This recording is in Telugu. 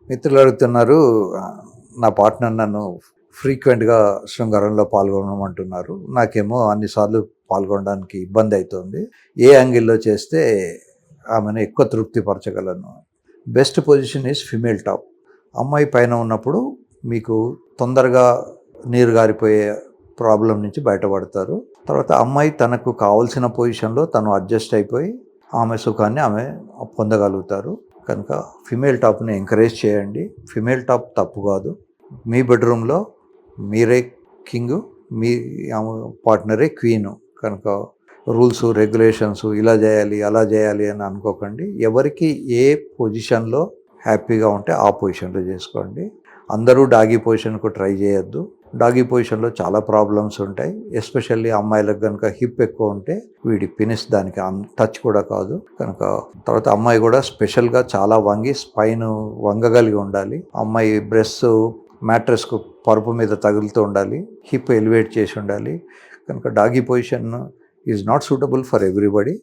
మిత్రులు అడుగుతున్నారు, నా పార్ట్నర్ నన్ను ఫ్రీక్వెంట్గా శృంగారంలో పాల్గొనమంటున్నారు. నాకేమో అన్నిసార్లు పాల్గొనడానికి ఇబ్బంది అవుతుంది. ఏ యాంగిల్లో చేస్తే ఆమెను ఎక్కువ తృప్తిపరచగలను? Best position is female top. అమ్మాయి పైన ఉన్నప్పుడు మీకు తొందరగా నీరు గారిపోయే ప్రాబ్లం నుంచి బయటపడతారు. తర్వాత అమ్మాయి తనకు కావాల్సిన పొజిషన్లో తను అడ్జస్ట్ అయిపోయి ఆమె సుఖాన్ని ఆమె పొందగలుగుతారు. కనుక ఫిమేల్ టాప్ని ఎంకరేజ్ చేయండి. ఫిమేల్ టాప్ తప్పు కాదు. మీ బెడ్రూమ్లో మీరే కింగ్, మీ పార్ట్నరే క్వీను. కనుక రూల్స్ రెగ్యులేషన్స్ ఇలా చేయాలి అలా చేయాలి అని అనుకోకండి. ఎవరికి ఏ పొజిషన్లో హ్యాపీగా ఉంటే ఆ పొజిషన్లో చేసుకోండి. అందరూ డాగీ పొజిషన్కు ట్రై చేయొద్దు. డాగీ పొజిషన్లో చాలా ప్రాబ్లమ్స్ ఉంటాయి. ఎస్పెషల్లీ అమ్మాయిలకు కనుక హిప్ ఎక్కువ ఉంటే వీడి పినిస్ దానికి టచ్ కూడా కాదు. కనుక తర్వాత అమ్మాయి కూడా స్పెషల్గా చాలా వంగి స్పైన్ వంగగలిగి ఉండాలి. అమ్మాయి బ్రెస్ట్ మ్యాట్రెస్కు పరుపు మీద తగులుతూ ఉండాలి. హిప్ ఎలివేట్ చేసి ఉండాలి. కనుక doggy position is not suitable for everybody.